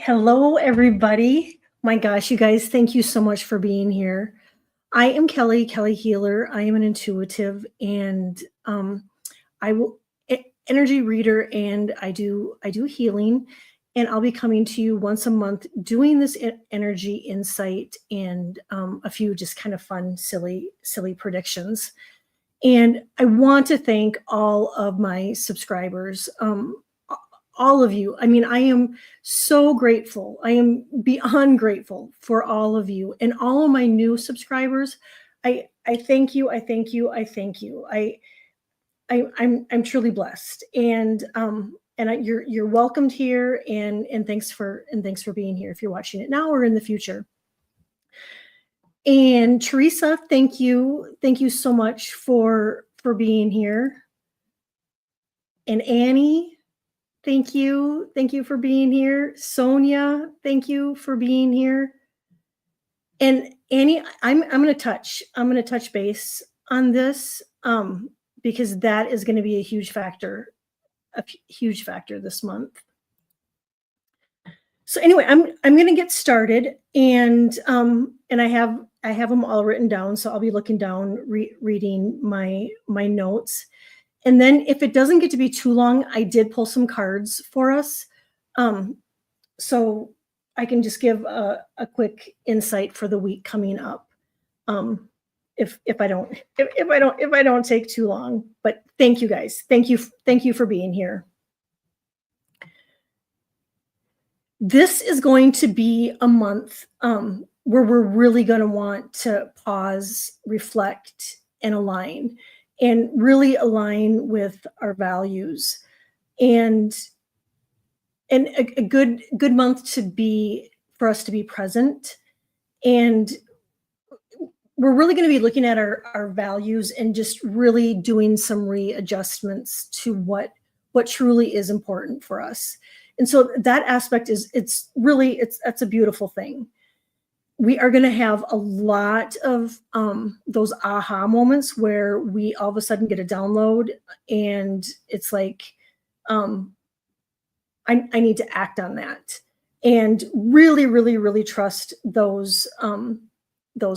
Hello, everybody. My gosh, you guys, thank you so much for being here. I am Kelly Healer. I am an intuitive and I will energy reader, and I do healing, and I'll be coming to you once a month doing this energy insight and a few just kind of fun, silly predictions. And I want to thank all of my subscribers. All of you. I mean, I am so grateful. I am beyond grateful for all of you and all of my new subscribers. I thank you. I thank you. I thank you. I'm truly blessed. And you're welcomed here, and thanks for being here if you're watching it now or in the future. And Teresa, thank you so much for being here. And Annie, thank you for being here. Sonia, thank you for being here. And Annie, I'm going to touch base on this because that is going to be a huge factor this month. So anyway, I'm going to get started, and I have them all written down. So I'll be looking down, reading my notes. And then if it doesn't get to be too long, I did pull some cards for us. So I can just give a quick insight for the week coming up. If I don't take too long, but thank you guys. Thank you for being here. This is going to be a month where we're really going to want to pause, reflect, and align. And really align with our values, and a good month for us to be present. And we're really going to be looking at our values and just really doing some readjustments to what truly is important for us. And so that aspect that's a beautiful thing. We are going to have a lot of those aha moments where we all of a sudden get a download, and it's like, I need to act on that, and really trust those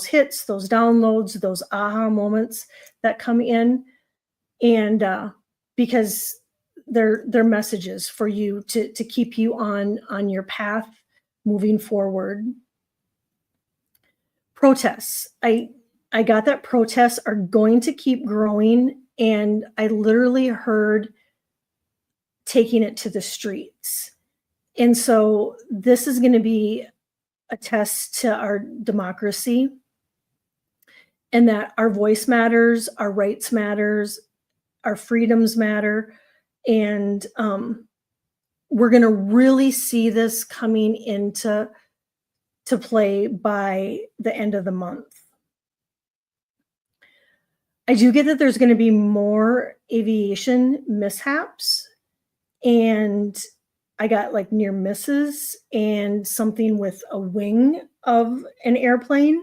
hits, those downloads, those aha moments that come in, and because they're messages for you to keep you on your path moving forward. Protests. I got that protests are going to keep growing, and I literally heard taking it to the streets. And so this is going to be a test to our democracy, and that our voice matters, our rights matters, our freedoms matter. And we're going to really see this coming into play by the end of the month. I do get that there's going to be more aviation mishaps, and I got like near misses and something with a wing of an airplane.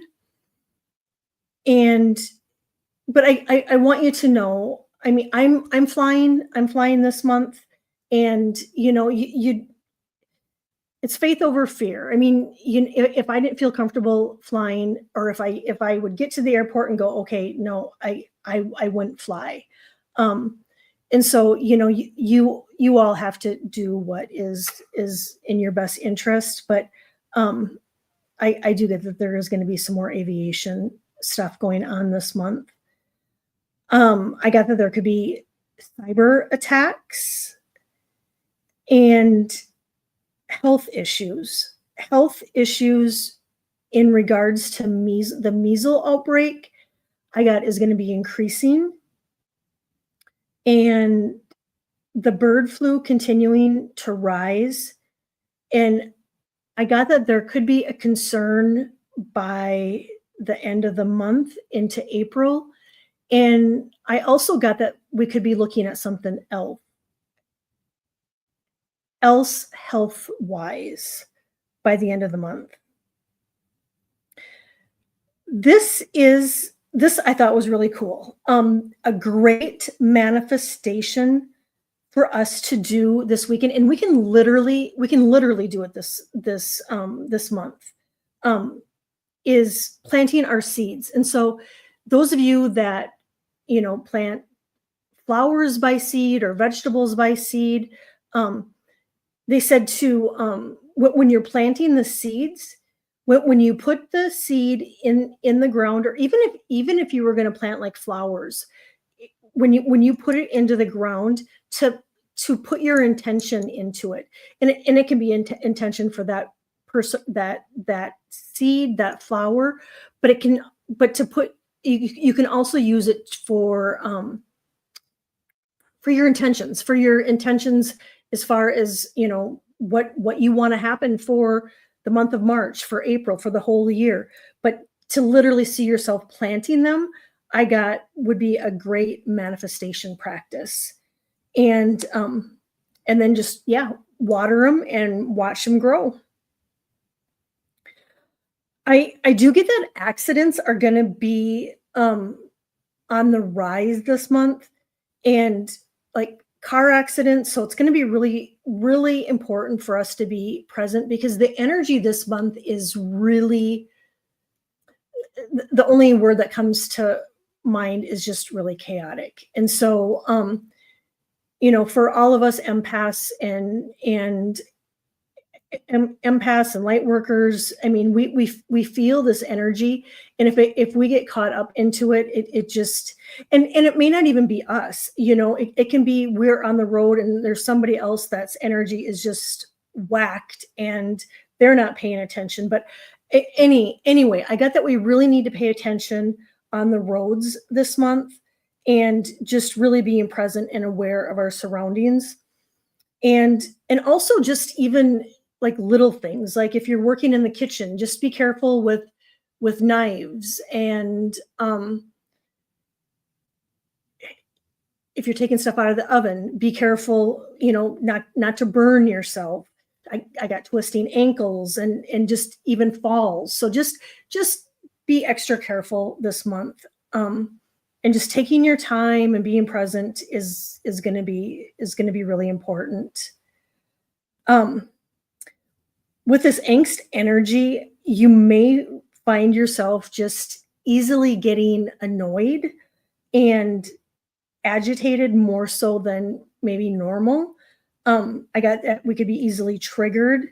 But I want you to know, I mean, I'm flying this month, and it's faith over fear. I mean, if I didn't feel comfortable flying, or if I would get to the airport and go, okay, no, I wouldn't fly. And so, you all have to do what is in your best interest. But I do get that there is going to be some more aviation stuff going on this month. I got that there could be cyber attacks and health issues in regards to the measles outbreak. I got is going to be increasing, and the bird flu continuing to rise. And I got that there could be a concern by the end of the month into April. And I also got that we could be looking at something else health-wise by the end of the month. This I thought was really cool. A great manifestation for us to do this weekend, and we can literally do it this month, um, is planting our seeds. And so those of you that, plant flowers by seed or vegetables by seed, um, they said to, when you're planting the seeds, when you put the seed in the ground, or even if you were going to plant like flowers, when you put it into the ground, to put your intention into it, and it can be intention for that person, that seed, that flower, but it can but to put you can also use it for your intentions, as far as, what you want to happen for the month of March, for April, for the whole year. But to literally see yourself planting them, I got would be a great manifestation practice. And then just, yeah, water them and watch them grow. I do get that accidents are going to be on the rise this month, and like car accidents. So it's going to be really, really important for us to be present, because the energy this month is really, the only word that comes to mind is just really chaotic. And so, for all of us empaths and empaths and light workers, I mean, we feel this energy, and if we get caught up into it, it just, and it may not even be us. It can be, we're on the road and there's somebody else that's energy is just whacked, and they're not paying attention. But anyway, I got that we really need to pay attention on the roads this month, and just really being present and aware of our surroundings. And also, just even like little things, like if you're working in the kitchen, just be careful with knives. And if you're taking stuff out of the oven, be careful, not to burn yourself. I got twisting ankles and just even falls. So just be extra careful this month. And just taking your time and being present is going to be really important. Um, with this angst energy, you may find yourself just easily getting annoyed and agitated, more so than maybe normal. I got that we could be easily triggered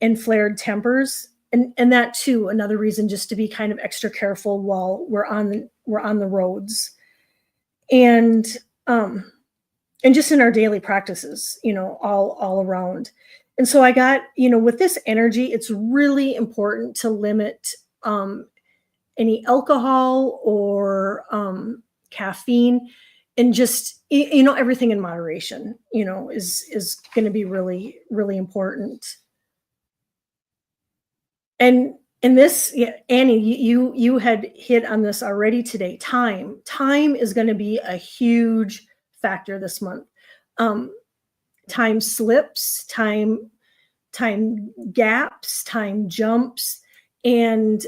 and flared tempers. And that too, another reason just to be kind of extra careful while we're on the roads. And and just in our daily practices, all around. And so I got, with this energy, it's really important to limit any alcohol or caffeine, and just, everything in moderation, is going to be really, really important. And this, yeah, Annie, you had hit on this already today. Time is going to be a huge factor this month. Um, time slips, time gaps, time jumps. And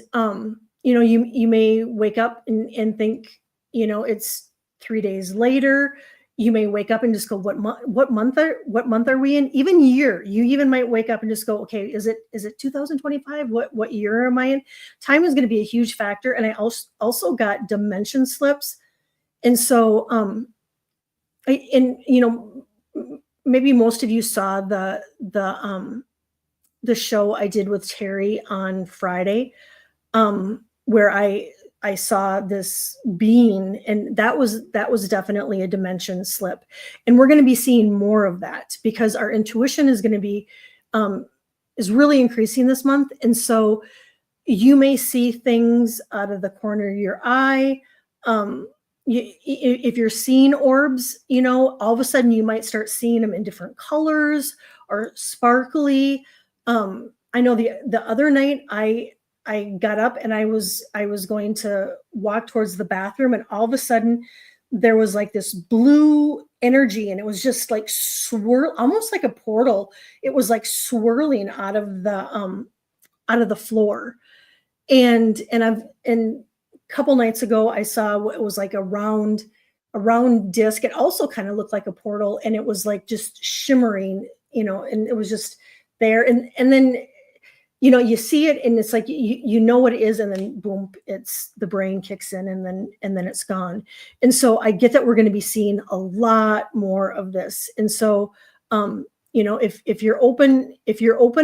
you may wake up and think, it's 3 days later. You may wake up and just go, what month are we in? Even year, you even might wake up and just go, okay, is it 2025? What year am I in? Time is going to be a huge factor. And I also got dimension slips. And so maybe most of you saw the show I did with Terry on Friday, where I saw this being, and that was definitely a dimension slip. And we're going to be seeing more of that, because our intuition is going to be is really increasing this month. And so you may see things out of the corner of your eye. If you're seeing orbs, all of a sudden you might start seeing them in different colors or sparkly. I know the other night I got up and I was going to walk towards the bathroom, and all of a sudden there was like this blue energy, and it was just like swirl, almost like a portal. It was like swirling out of the floor. And a couple nights ago I saw what was like a round a round disc. It also kind of looked like a portal, and it was like just shimmering, and it was just there. And then you see it, and it's like you know what it is, and then boom, it's the brain kicks in, and then it's gone. And so I get that we're going to be seeing a lot more of this. And so if you're open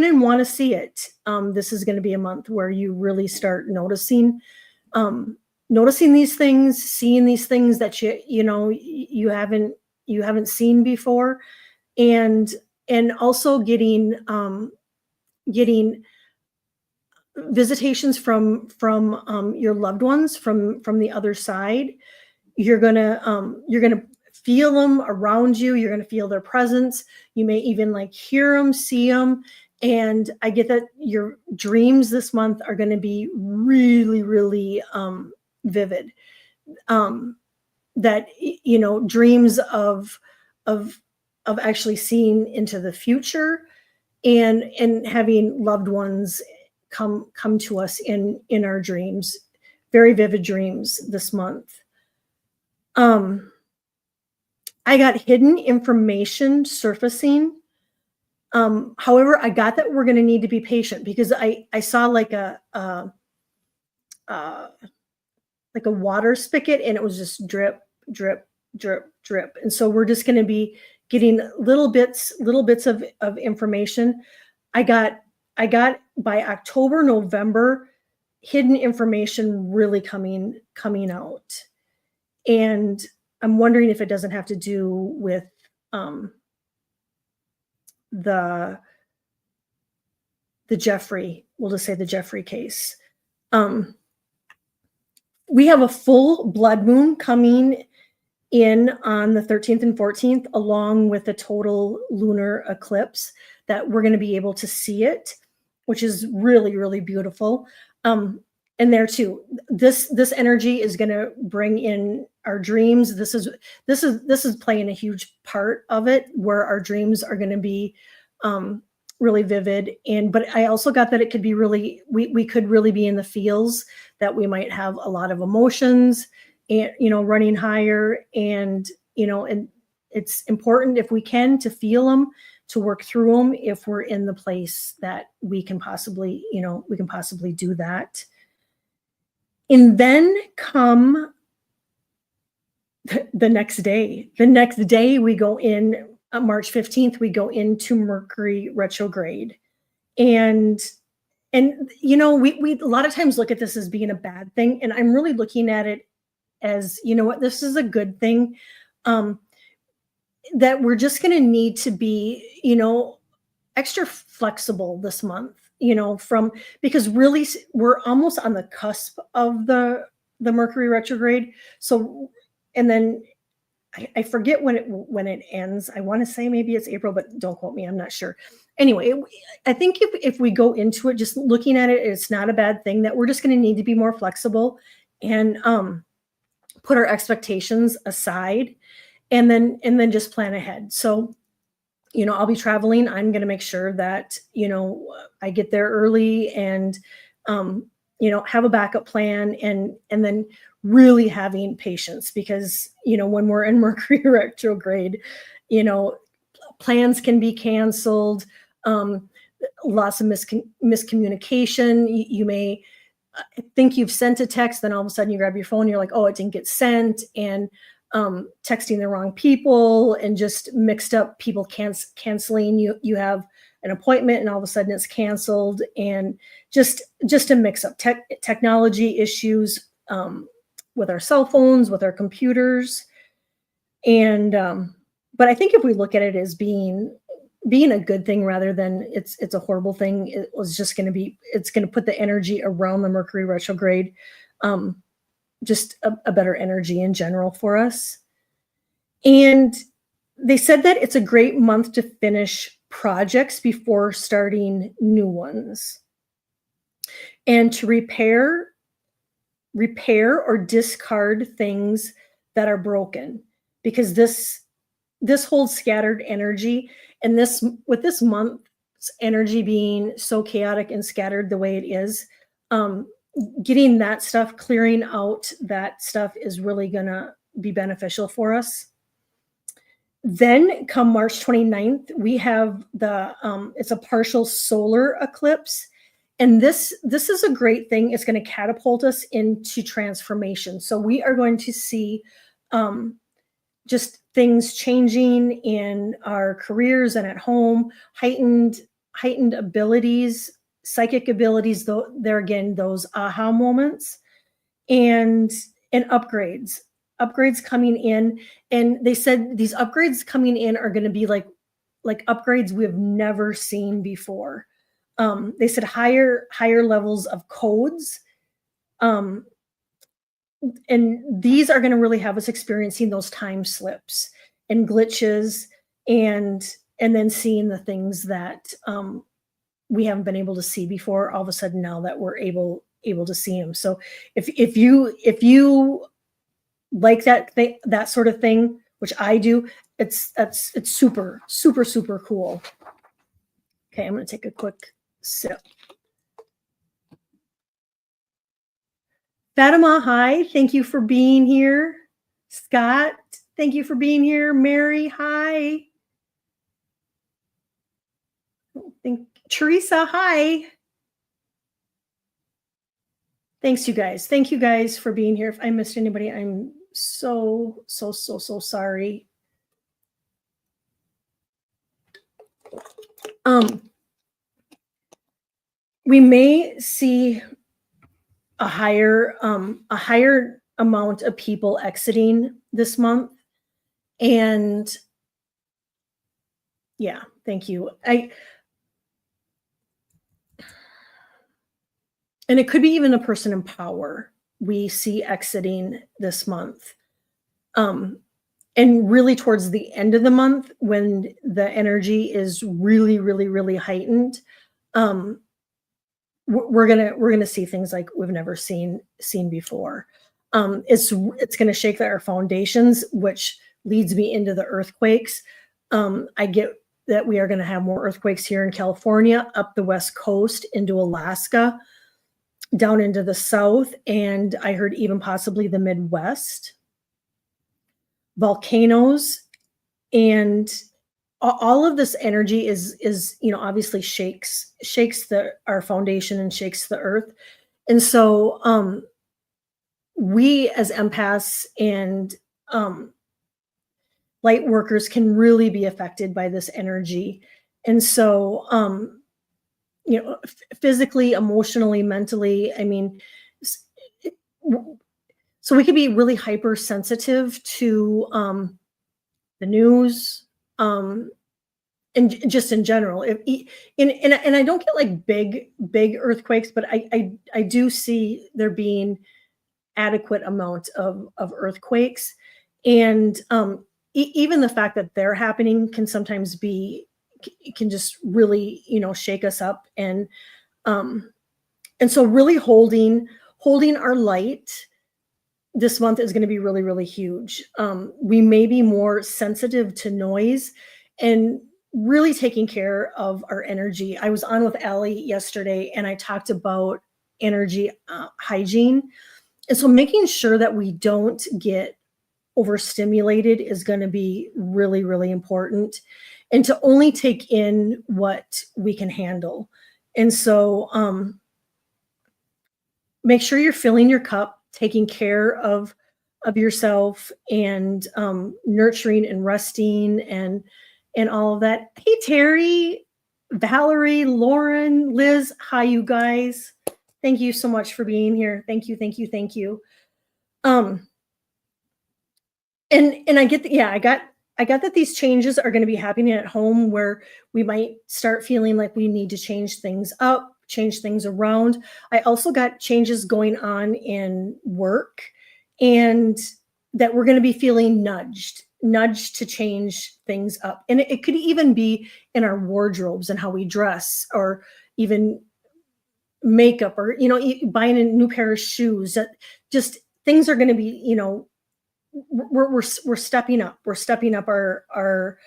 and want to see it, this is going to be a month where you really start noticing these things, seeing these things that you haven't seen before, and also getting visitations from your loved ones from the other side. You're gonna feel them around you. You're gonna feel their presence. You may even like hear them, see them. And I get that your dreams this month are going to be really, really vivid. That dreams of actually seeing into the future, and having loved ones come to us in our dreams, very vivid dreams this month. I got hidden information surfacing. However, I got that we're going to need to be patient, because I saw like uh, a water spigot, and it was just drip, drip, drip, drip. And so we're just going to be getting little bits of information. I got by October, November, hidden information really coming out. And I'm wondering if it doesn't have to do with the Jeffrey, we'll just say the Jeffrey case. We have a full blood moon coming in on the 13th and 14th, along with a total lunar eclipse, that we're going to be able to see it, which is really, really beautiful. And there too, this energy is going to bring in our dreams. This is playing a huge part of it, where our dreams are going to be really vivid. But I also got that it could be really, we could really be in the feels, that we might have a lot of emotions, and running higher, and it's important, if we can, to feel them, to work through them, if we're in the place that we can possibly do that. And then come the next day we go in, March 15th, we go into Mercury retrograde. And we a lot of times look at this as being a bad thing, and I'm really looking at it as, this is a good thing. That we're just going to need to be extra flexible this month, because really we're almost on the cusp of the Mercury retrograde. So, and then I forget when it ends. I want to say maybe it's April, but don't quote me, I'm not sure. Anyway, I think if we go into it just looking at it, it's not a bad thing, that we're just going to need to be more flexible, and put our expectations aside, and then just plan ahead. So, I'll be traveling. I'm going to make sure that, I get there early, and, have a backup plan, and then really having patience, because, when we're in Mercury retrograde, plans can be canceled. Lots of miscommunication. You may think you've sent a text, then all of a sudden you grab your phone, you're like, oh, it didn't get sent, and texting the wrong people, and just mixed up people canceling. You have an appointment, and all of a sudden it's canceled, and just a mix up. Technology issues with our cell phones, with our computers. And but I think if we look at it as being a good thing, rather than it's a horrible thing, it's going to put the energy around the Mercury retrograde, just a better energy in general for us. And they said that it's a great month to finish projects before starting new ones, and to repair or discard things that are broken, because this holds scattered energy. And with this month's energy being so chaotic and scattered the way it is, getting that stuff, clearing out that stuff, is really gonna be beneficial for us. Then come March 29th, we have it's a partial solar eclipse. And this is a great thing. It's going to catapult us into transformation. So we are going to see um, just things changing in our careers and at home, heightened abilities, psychic abilities, though there again, those aha moments and upgrades coming in. And they said these upgrades coming in are going to be like upgrades we have never seen before. They said higher levels of codes, um, and these are going to really have us experiencing those time slips and glitches, and then seeing the things that we haven't been able to see before. All of a sudden, now that we're able to see them. So if you like that sort of thing, which I do, it's super super super cool. Okay, I'm going to take a quick sip. Fatima, hi. Thank you for being here. Scott, thank you for being here. Mary, hi. Teresa, hi. Thanks, you guys. Thank you guys for being here. If I missed anybody, I'm so sorry. We may see a higher amount of people exiting this month. And yeah, thank you. And it could be even a person in power we see exiting this month. And really towards the end of the month, when the energy is really, really, really heightened, we're gonna see things like we've never seen before. It's gonna shake our foundations, which leads me into the earthquakes. I get that we are gonna have more earthquakes here in California, up the West Coast, into Alaska, down into the South, and I heard even possibly the Midwest. Volcanoes, and all of this energy is obviously shakes our foundation and shakes the earth. And so we as empaths and light workers can really be affected by this energy. And so physically, emotionally, mentally, I mean, so we could be really hypersensitive to the news, and just in general. And I don't get like big earthquakes, but I do see there being adequate amount of earthquakes, and even the fact that they're happening can sometimes can just really shake us up, and so really holding our light this month is going to be really, really huge. We may be more sensitive to noise and really taking care of our energy. I was on with Allie yesterday, and I talked about energy hygiene. And so making sure that we don't get overstimulated is going to be really, really important, and to only take in what we can handle. And so make sure you're filling your cup, taking care of yourself, and nurturing and resting and all of that. Hey, Terry, Valerie, Lauren, Liz, hi, you guys. Thank you so much for being here. Thank you, thank you, thank you. And I get that, yeah, I got that these changes are going to be happening at home, where we might start feeling like we need to change things up, change things around. I also got changes going on in work, and that we're going to be feeling nudged to change things up. And it could even be in our wardrobes and how we dress, or even makeup, or buying a new pair of shoes. That just things are going to be, we're stepping up. We're stepping up our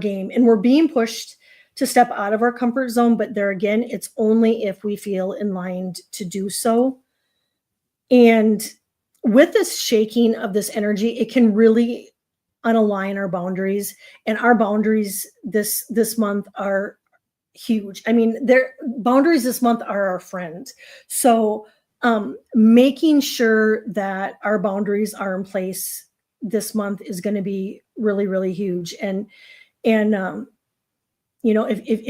game, and we're being pushed to step out of our comfort zone. But there again, it's only if we feel aligned to do so. And with this shaking of this energy, it can really unalign our boundaries, and our boundaries this month are huge. I mean, their boundaries this month are our friend. So, making sure that our boundaries are in place this month is going to be really, really huge. And if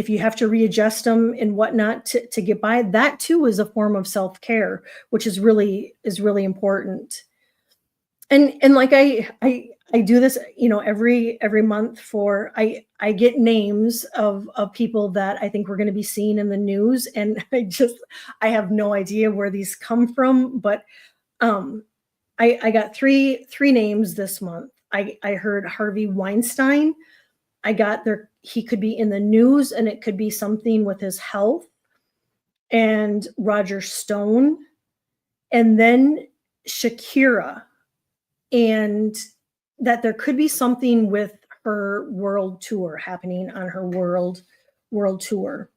you have to readjust them and whatnot to get by, that too is a form of self care, which is really important. And like I do this, every month. For I get names of people that I think we're going to be seeing in the news, and I have no idea where these come from, but um I got three names this month. I heard Harvey Weinstein. I got there, he could be in the news, and it could be something with his health, and Roger Stone, and then Shakira, and that there could be something with her world tour happening on her world tour.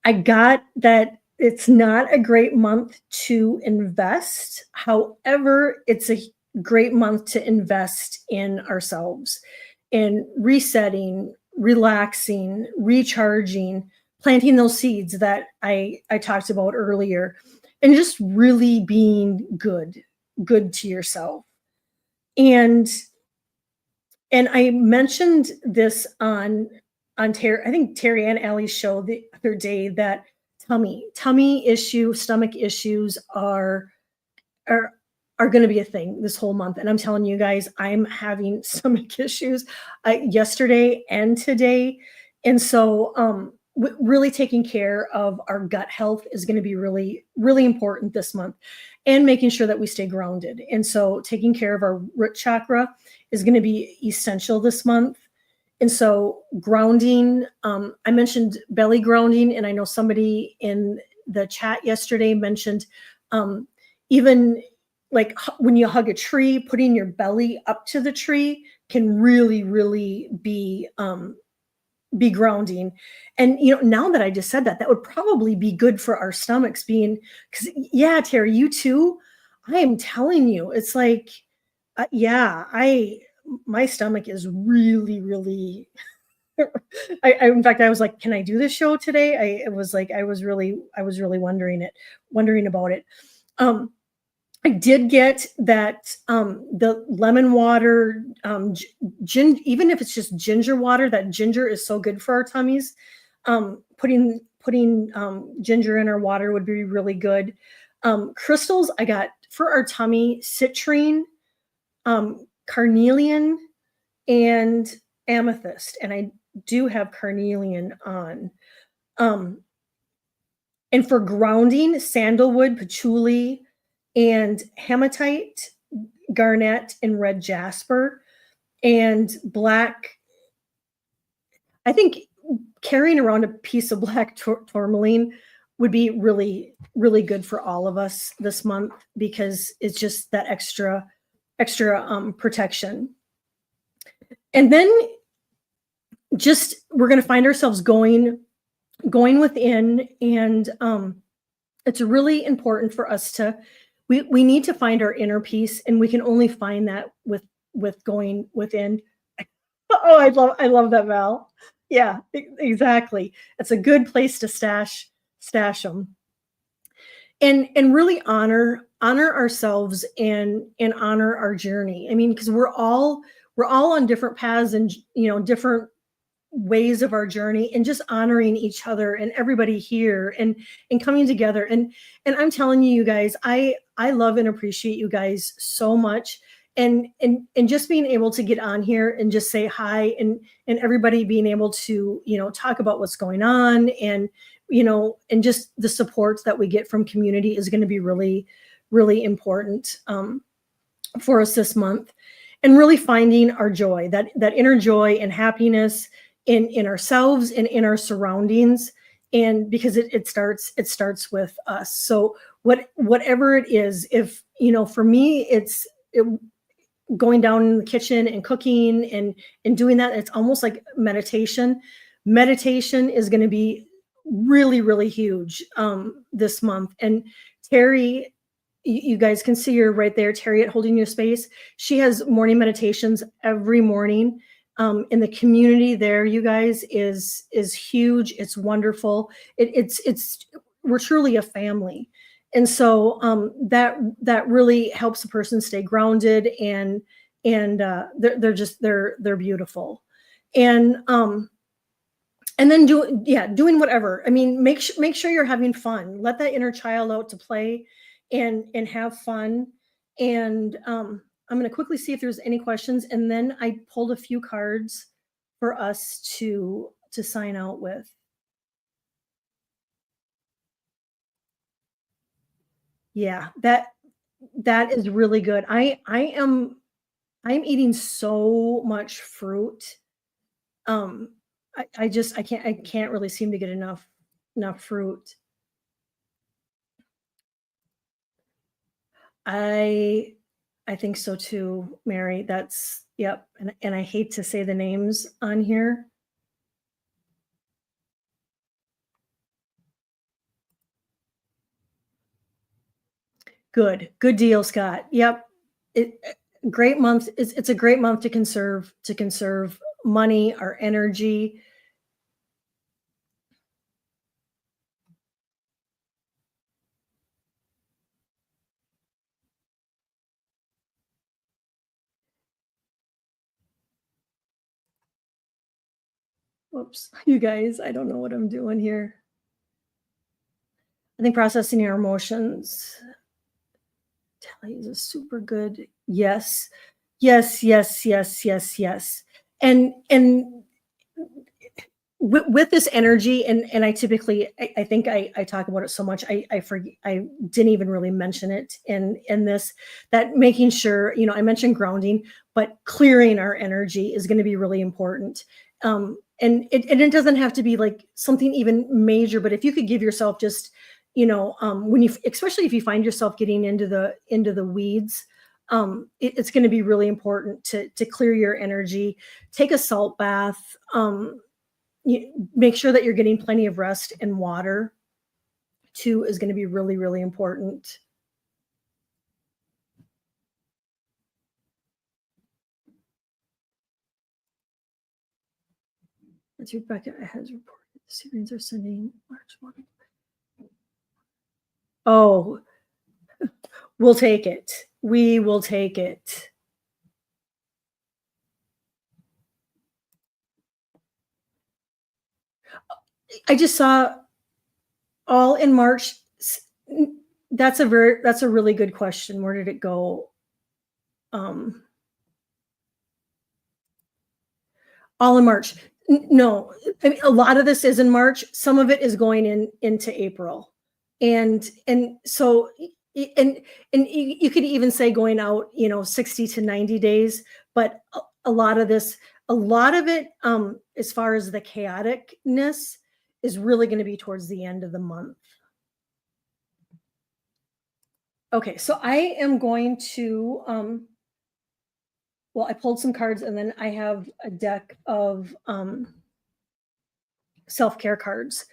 I got that it's not a great month to invest. However, it's a great month to invest in ourselves, in resetting, relaxing, recharging, planting those seeds that I talked about earlier, and just really being good to yourself. And and I mentioned this on Terry, I think Terry and Allie's show the other day, that stomach issues are are going to be a thing this whole month. And I'm telling you guys, I'm having stomach issues yesterday and today. And so, really taking care of our gut health is going to be really, really important this month, and making sure that we stay grounded. And so, taking care of our root chakra is going to be essential this month. And so, grounding, I mentioned belly grounding, and I know somebody in the chat yesterday mentioned, um, even like when you hug a tree, putting your belly up to the tree can really, really be grounding. And now that I just said that, that would probably be good for our stomachs, being, because yeah, Terry, you too. I am telling you, it's like, yeah, I my stomach is really, really. In fact, I was like, can I do this show today? It was like I was really wondering about it. Um, I did get that, the lemon water, even if it's just ginger water, that ginger is so good for our tummies. Putting ginger in our water would be really good. Crystals I got for our tummy: citrine, carnelian, and amethyst. And I do have carnelian on. Um, and for grounding, sandalwood, patchouli, and hematite, garnet, and red jasper, and black. I think carrying around a piece of black tourmaline would be really, really good for all of us this month, because it's just that extra protection. And then just we're going to find ourselves going within, and it's really important for us to we need to find our inner peace, and we can only find that with going within. Oh, I love that, Val. Yeah, exactly. It's a good place to stash them, and really honor ourselves, and honor our journey. I mean, because we're all on different paths, and different ways of our journey, and just honoring each other and everybody here, and coming together. And I'm telling you, you guys, I love and appreciate you guys so much. And just being able to get on here and just say hi, and everybody being able to talk about what's going on, and just the support that we get from community is going to be really, really important, for us this month. And really finding our joy, that inner joy and happiness in ourselves and in our surroundings. And because it starts with us. So whatever it is, if for me, going down in the kitchen and cooking, and doing that, it's almost like meditation is going to be really, really huge, this month. And Terry, you guys can see her right there, Harriet, holding your space. She has morning meditations every morning. In the community there, you guys, is huge. It's wonderful. It's we're truly a family, and so that really helps a person stay grounded, and they're just they're beautiful, and then doing whatever. I mean, make sure you're having fun. Let that inner child out to play and have fun. And I'm going to quickly see if there's any questions, and then I pulled a few cards for us to sign out with. Yeah, that is really good. I'm eating so much fruit. Um I just I can't really seem to get enough fruit. I I think so too, Mary. That's yep. And I hate to say the names on here. Good. Good deal, Scott. Yep. It great month. It's a great month to conserve money, our energy. Whoops. You guys, I don't know what I'm doing here. I think processing your emotions. Telly is a super good. Yes. Yes, yes, yes, yes, yes. And with this energy, and I typically I think I talk about it so much I forget I didn't even really mention it in this, that making sure, I mentioned grounding, but clearing our energy is going to be really important. And it doesn't have to be like something even major, but if you could give yourself just, when you, especially if you find yourself getting into the weeds, it's going to be really important to clear your energy. Take a salt bath. Make sure that you're getting plenty of rest, and water too is going to be really, really important. As Rebecca has reported, the Syrians are sending large one. Oh, we'll take it. We will take it. I just saw all in March. That's a really good question. Where did it go? Um, all in March. No, I mean, a lot of this is in March. Some of it is going into April, and so and you could even say going out, 60 to 90 days. But a lot of this, a lot of it, as far as the chaoticness, is really going to be towards the end of the month. Okay, so I am going to well, I pulled some cards, and then I have a deck of self-care cards.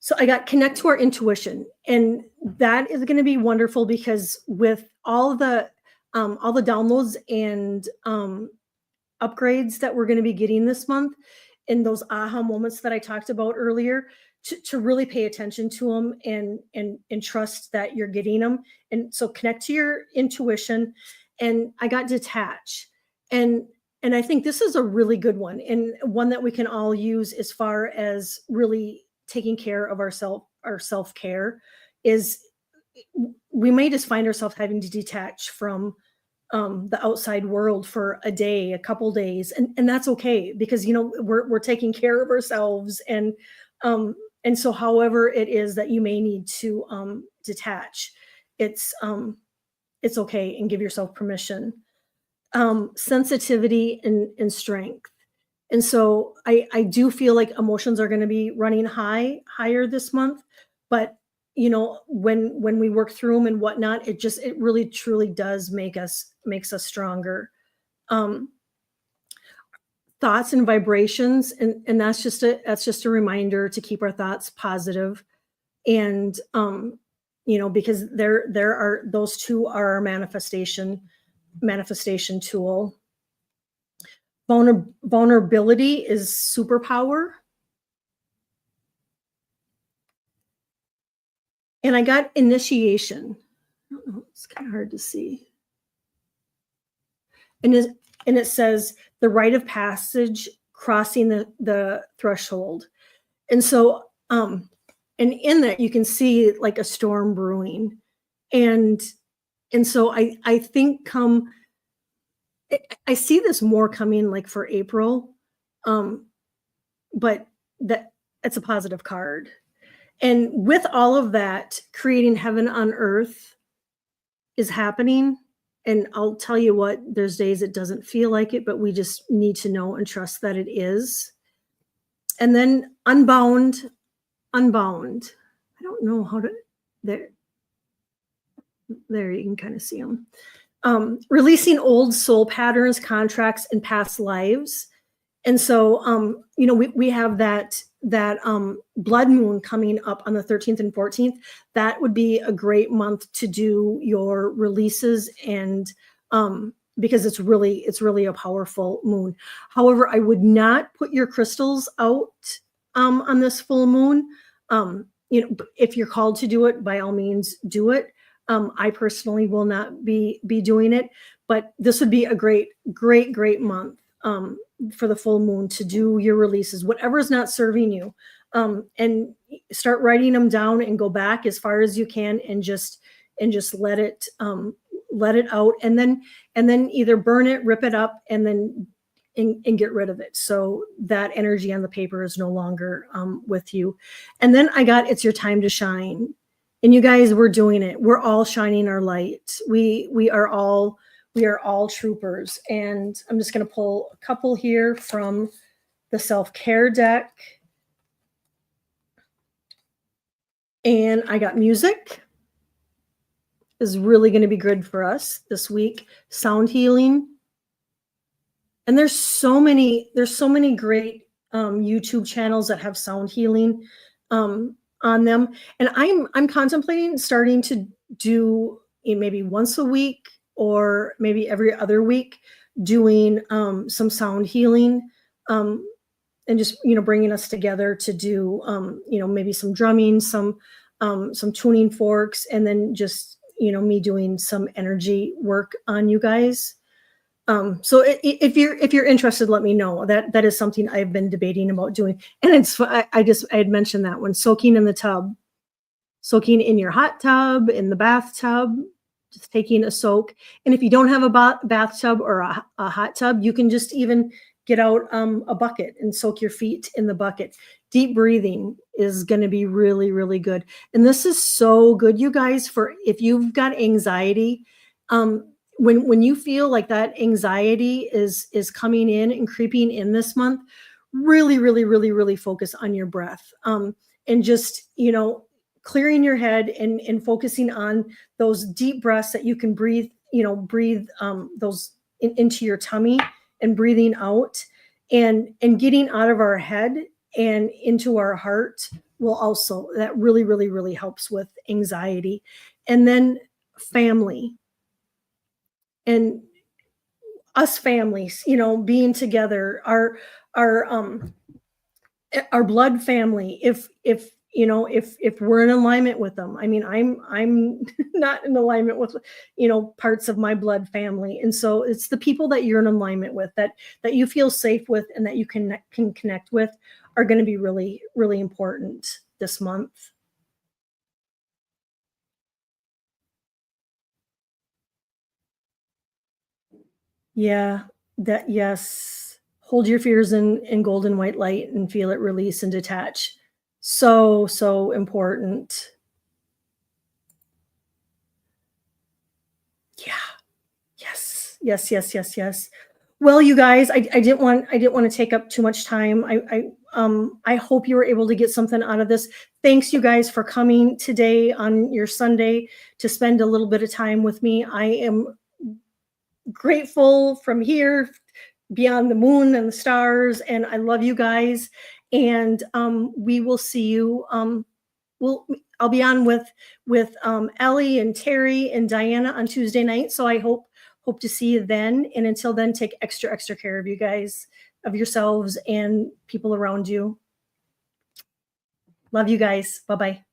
So I got connect to our intuition, and that is going to be wonderful because with all the downloads and upgrades that we're going to be getting this month, and those aha moments that I talked about earlier, to really pay attention to them, and trust that you're getting them. And so connect to your intuition. And I got detach, and I think this is a really good one, and one that we can all use as far as really taking care of our self-care. Is we may just find ourselves having to detach from the outside world for a day, a couple days, and that's okay, because we're taking care of ourselves, and so however it is that you may need to detach, it's it's okay, and give yourself permission. Sensitivity and strength. And so I do feel like emotions are going to be running higher this month, but when we work through them and whatnot, it really truly does makes us stronger. Um, Thoughts and vibrations, and that's just a reminder to keep our thoughts positive, and because there are those two are our manifestation tool. Vulnerability is superpower. And I got initiation. I don't know, it's kind of hard to see. And it says the rite of passage, crossing the threshold. And so and in that you can see like a storm brewing. And so I think I see this more coming like for April. But that it's a positive card. And with all of that, creating heaven on earth is happening. And I'll tell you what, there's days it doesn't feel like it, but we just need to know and trust that it is. And then unbound. I don't know how to, there you can kind of see them. Releasing old soul patterns, contracts, and past lives. And so, we have that blood moon coming up on the 13th and 14th. That would be a great month to do your releases, and because it's really a powerful moon. However, I would not put your crystals out on this full moon. If you're called to do it, by all means, do it. I personally will not be doing it, but this would be a great month for the full moon to do your releases, whatever is not serving you, and start writing them down and go back as far as you can and just let it out, and then either burn it, rip it up, and then and get rid of it, so that energy on the paper is no longer with you. And then I got it's your time to shine. And you guys, we're doing it. We're all shining our light. We are all troopers. And I'm just going to pull a couple here from the self-care deck. And I got music is really going to be good for us this week. Sound healing. And there's so many great YouTube channels that have sound healing on them. And I'm contemplating starting to do maybe once a week or maybe every other week, doing some sound healing, and just bringing us together to do maybe some drumming, some tuning forks, and then just me doing some energy work on you guys. So if you're interested, let me know. That is something I've been debating about doing. And I had mentioned that one, soaking in the tub, soaking in your hot tub, in the bathtub, just taking a soak. And if you don't have a bathtub or a hot tub, you can just even get out a bucket and soak your feet in the bucket. Deep breathing is going to be really, really good. And this is so good, you guys, for if you've got anxiety, when you feel like that anxiety is coming in and creeping in this month, really, really, really, really focus on your breath, and just, clearing your head and focusing on those deep breaths that you can breathe those into your tummy and breathing out, and getting out of our head and into our heart will also, that really, really, really helps with anxiety. And then family. And us families, being together, our blood family. If we're in alignment with them, I mean, I'm not in alignment with parts of my blood family, and so it's the people that you're in alignment with, that you feel safe with, and that you can connect with, are going to be really, really important this month. Yeah, yes. Hold your fears in golden white light and feel it release and detach. So, so important. Yeah. Yes. Yes, yes, yes, yes. Well, you guys, I didn't want to take up too much time. I hope you were able to get something out of this. Thanks, you guys, for coming today on your Sunday to spend a little bit of time with me. I am grateful from here beyond the moon and the stars, and I love you guys. And we will see you. We'll I'll be on with Ellie and Terry and Diana on Tuesday night. So I hope to see you then. And until then, take extra care of you guys, of yourselves and people around you. Love you guys. Bye bye.